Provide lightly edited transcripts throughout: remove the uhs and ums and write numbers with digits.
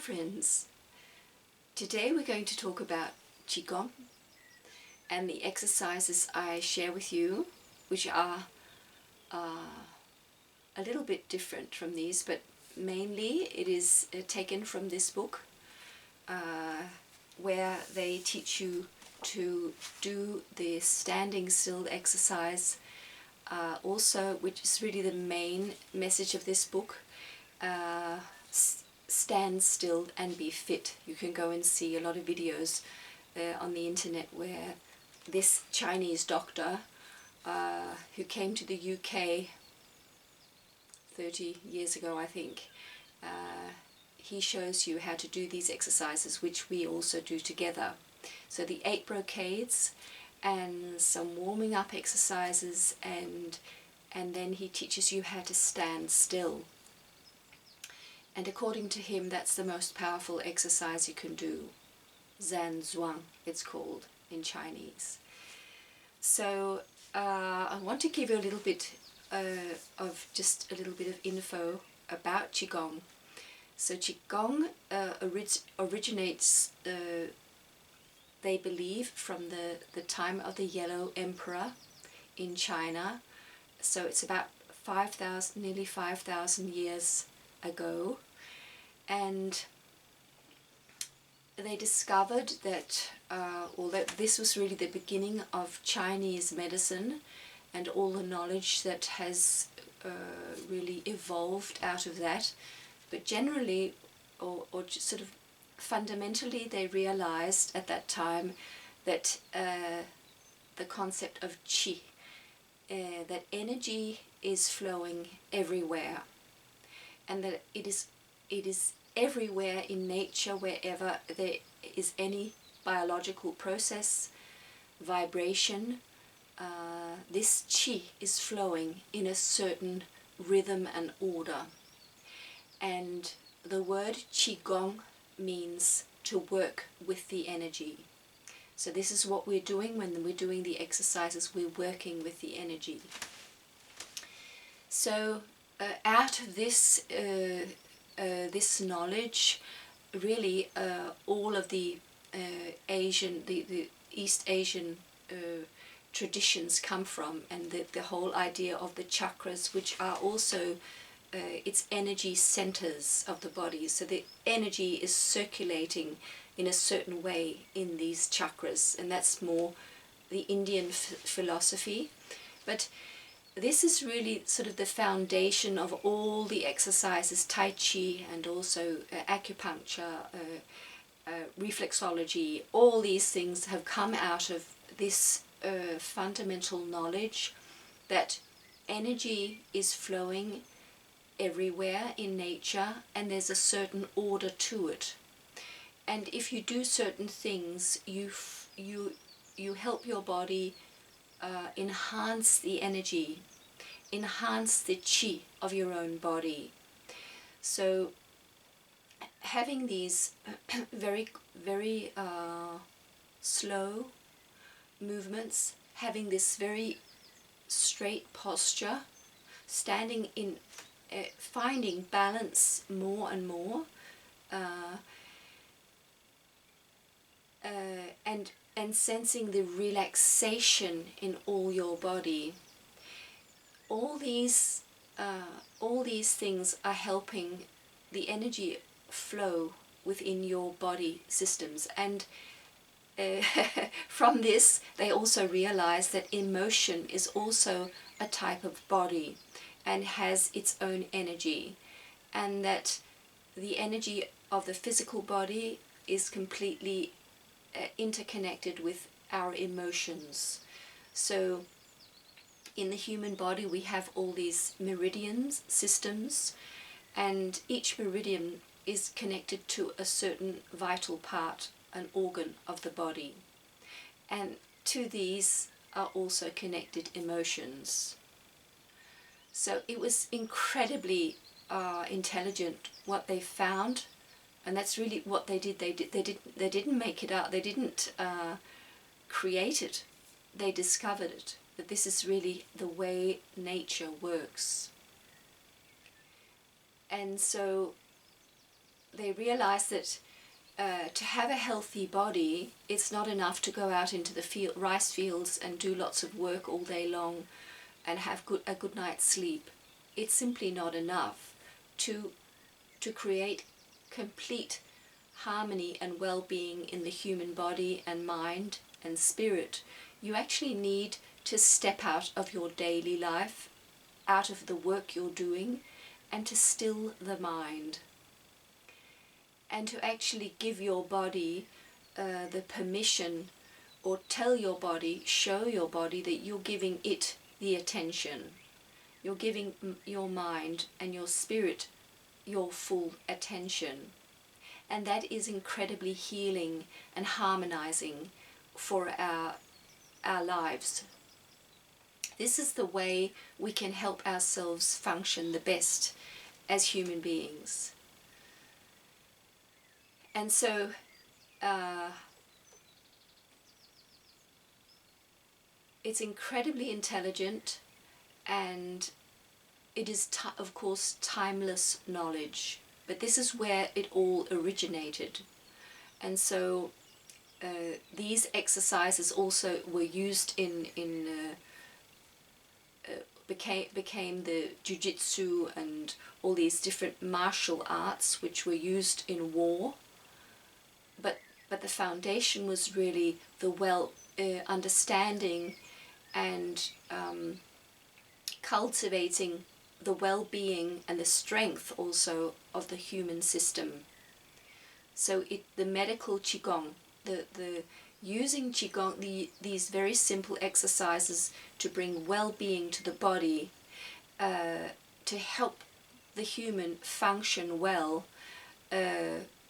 friends. Today we're going to talk about Qigong and the exercises I share with you, which are a little bit different from these, but mainly it is taken from this book where they teach you to do the standing still exercise, also, which is really the main message of this book. Stand still and be fit. You can go and see a lot of videos on the internet where this Chinese doctor who came to the UK 30 years ago, I think, he shows you how to do these exercises, which we also do together. So the 8 brocades and some warming up exercises, and then he teaches you how to stand still. And according to him, that's the most powerful exercise you can do. Zhan Zhuang, it's called in Chinese. So I want to give you a little bit of just a little bit of info about Qigong. So Qigong originates, they believe, from the time of the Yellow Emperor in China. So it's about nearly 5,000 years ago. And they discovered that, although this was really the beginning of Chinese medicine and all the knowledge that has really evolved out of that, but generally, or sort of fundamentally, they realized at that time that the concept of qi, that energy is flowing everywhere, and that it is everywhere in nature, wherever there is any biological process, vibration, this qi is flowing in a certain rhythm and order. And the word Qigong means to work with the energy. So this is what we're doing when we're doing the exercises, we're working with the energy. So out of this this knowledge, really all of the East Asian traditions come from, and the whole idea of the chakras, which are also it's energy centers of the body. So the energy is circulating in a certain way in these chakras, and that's more the Indian philosophy. But this is really sort of the foundation of all the exercises, Tai Chi, and also acupuncture, reflexology. All these things have come out of this fundamental knowledge that energy is flowing everywhere in nature, and there's a certain order to it. And if you do certain things, you help your body enhance the energy, enhance the qi of your own body. So having these very slow movements, having this very straight posture, standing in, finding balance more and more, and sensing the relaxation in all your body. All these things are helping the energy flow within your body systems. And from this, they also realize that emotion is also a type of body and has its own energy, and that the energy of the physical body is completely interconnected with our emotions. So in the human body we have all these meridians, systems, and each meridian is connected to a certain vital part, an organ of the body. And to these are also connected emotions. So it was incredibly intelligent what they found. And that's really what they did. They didn't make it up. They didn't create it. They discovered it. That this is really the way nature works. And so they realize that to have a healthy body, it's not enough to go out into the rice fields and do lots of work all day long and have a good night's sleep. It's simply not enough to create complete harmony and well-being in the human body and mind and spirit. You actually need to step out of your daily life, out of the work you're doing, and to still the mind. And to actually give your body the permission, or tell your body, show your body that you're giving it the attention. You're giving your mind and your spirit your full attention. And that is incredibly healing and harmonizing for our lives. This is the way we can help ourselves function the best as human beings. And so it's incredibly intelligent, and it is, of course, timeless knowledge. But this is where it all originated. And so these exercises also were used became the jiu-jitsu and all these different martial arts which were used in war. But the foundation was really the understanding and cultivating the well-being and the strength also of the human system. So the medical Qigong, the using Qigong, these very simple exercises to bring well-being to the body, to help the human function well.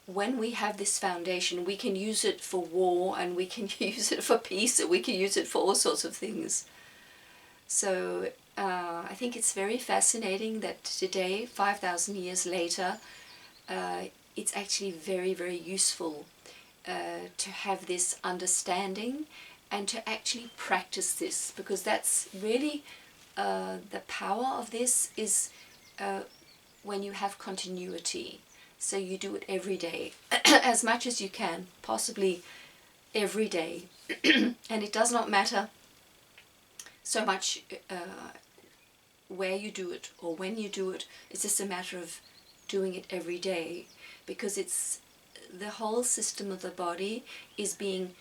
When we have this foundation, we can use it for war, and we can use it for peace, and we can use it for all sorts of things. So I think it's very fascinating that today, 5,000 years later, it's actually very, very useful to have this understanding and to actually practice this, because that's really the power of this is when you have continuity. So you do it every day, as much as you can, possibly every day. And it does not matter so much where you do it or when you do it. It's just a matter of doing it every day, because it's the whole system of the body is being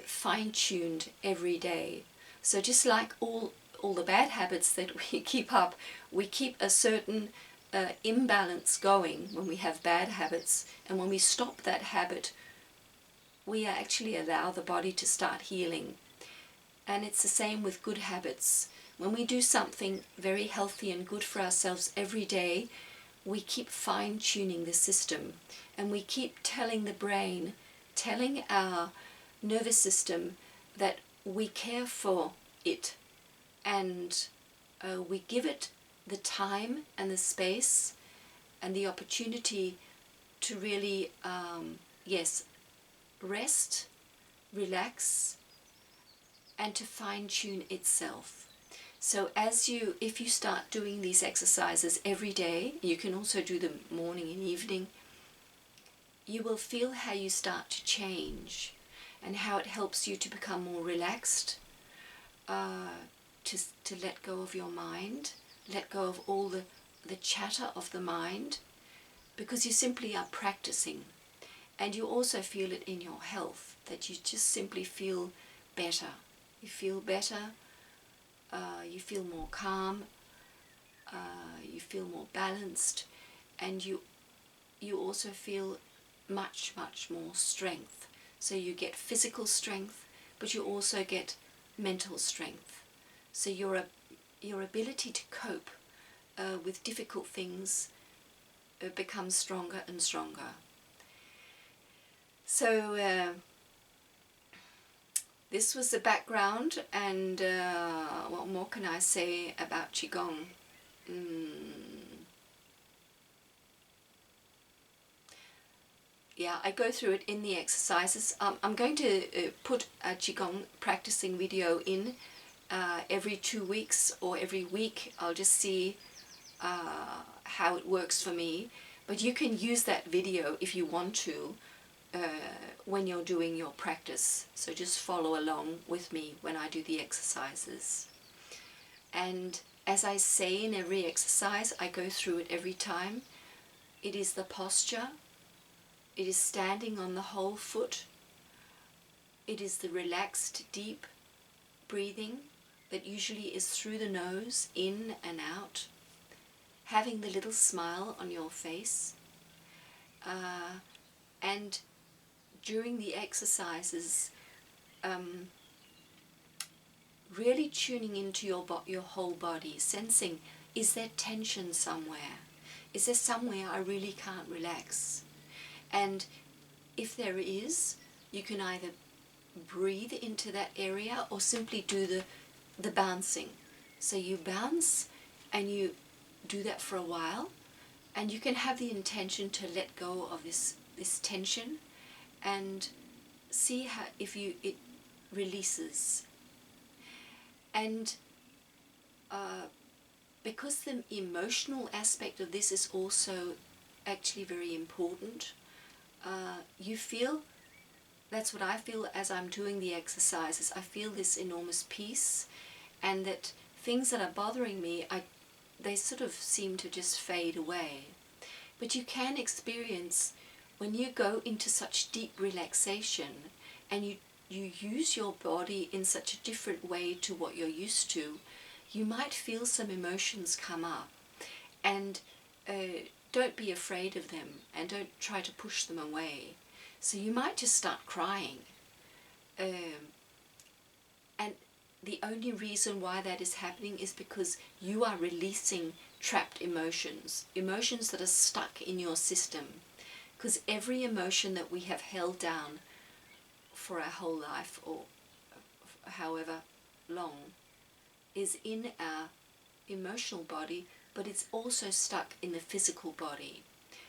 fine-tuned every day. So just like all the bad habits that we keep up, we keep a certain imbalance going when we have bad habits, and when we stop that habit, we actually allow the body to start healing. And it's the same with good habits. When we do something very healthy and good for ourselves every day, we keep fine-tuning the system, and we keep telling the brain, telling our nervous system that we care for it, and we give it the time and the space and the opportunity to really, rest, relax, and to fine-tune itself. So if you start doing these exercises every day, you can also do them morning and evening, you will feel how you start to change and how it helps you to become more relaxed, to let go of your mind, let go of all the chatter of the mind, because you simply are practicing. And you also feel it in your health, that you just simply feel better. You feel better, you feel more calm, you feel more balanced, and you also feel much, much more strength. So you get physical strength, but you also get mental strength. So your ability to cope with difficult things becomes stronger and stronger. So this was the background, and what more can I say about Qigong? Yeah, I go through it in the exercises. I'm going to put a Qigong practicing video in every 2 weeks or every week. I'll just see how it works for me. But you can use that video if you want to when you're doing your practice. So just follow along with me when I do the exercises. And as I say in every exercise, I go through it every time. It is the posture. It is standing on the whole foot. It is the relaxed, deep breathing that usually is through the nose, in and out. Having the little smile on your face. And during the exercises, really tuning into your whole body, sensing, is there tension somewhere? Is there somewhere I really can't relax? And if there is, you can either breathe into that area or simply do the bouncing. So you bounce and you do that for a while, and you can have the intention to let go of this tension and see how it releases. And because the emotional aspect of this is also actually very important, you feel, that's what I feel as I'm doing the exercises, I feel this enormous peace, and that things that are bothering me, they sort of seem to just fade away. But you can experience, when you go into such deep relaxation and you use your body in such a different way to what you're used to, you might feel some emotions come up. And don't be afraid of them and don't try to push them away. So you might just start crying. And the only reason why that is happening is because you are releasing trapped emotions that are stuck in your system. Because every emotion that we have held down for our whole life, or however long, is in our emotional body, but it's also stuck in the physical body.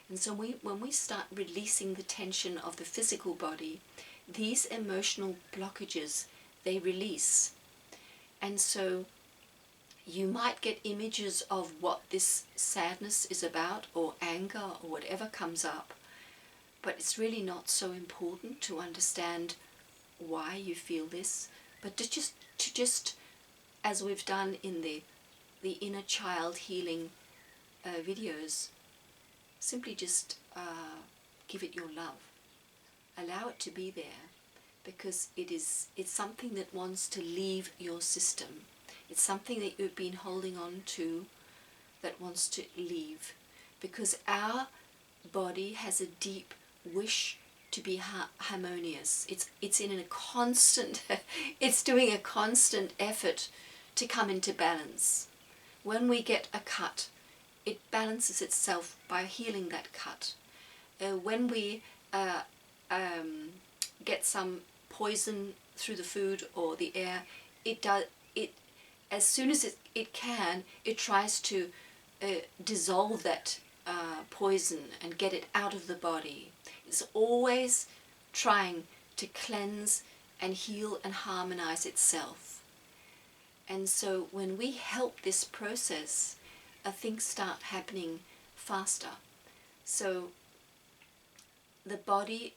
And so when we start releasing the tension of the physical body, these emotional blockages, they release. And so you might get images of what this sadness is about, or anger, or whatever comes up, but it's really not so important to understand why you feel this, but to just as we've done in the inner child healing videos, simply just give it your love. Allow it to be there, because it's something that wants to leave your system. It's something that you've been holding on to that wants to leave, because our body has a deep wish to be harmonious. It's in a constant it's doing a constant effort to come into balance. When we get a cut, it balances itself by healing that cut. When we get some poison through the food or the air, it as soon as it can, it tries to dissolve that poison and get it out of the body. It's always trying to cleanse and heal and harmonize itself. And so when we help this process, things start happening faster. So the body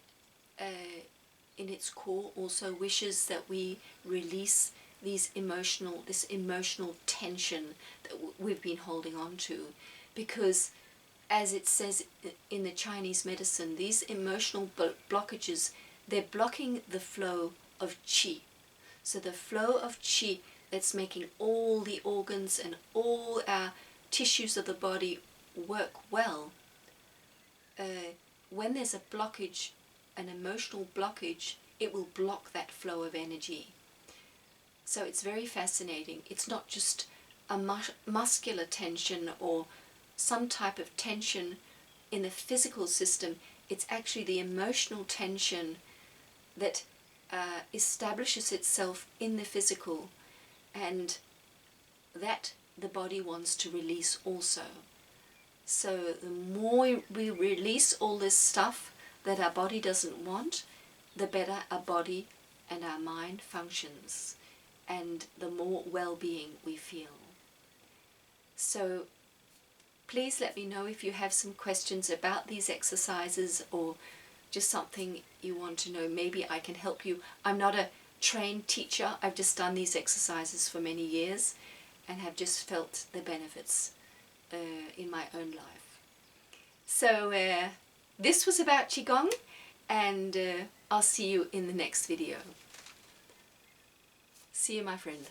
in its core also wishes that we release this emotional tension that we've been holding on to, because as it says in the Chinese medicine, these emotional blockages, they're blocking the flow of qi. So the flow of qi that's making all the organs and all our tissues of the body work well, when there's a blockage, an emotional blockage, it will block that flow of energy. So it's very fascinating. It's not just a muscular tension or some type of tension in the physical system. It's actually the emotional tension that establishes itself in the physical, and that the body wants to release also. So the more we release all this stuff that our body doesn't want, the better our body and our mind functions, and the more well-being we feel. So Please let me know if you have some questions about these exercises or just something you want to know. Maybe I can help you. I'm not a trained teacher. I've just done these exercises for many years and have just felt the benefits in my own life. So this was about Qigong, and I'll see you in the next video. See you, my friend.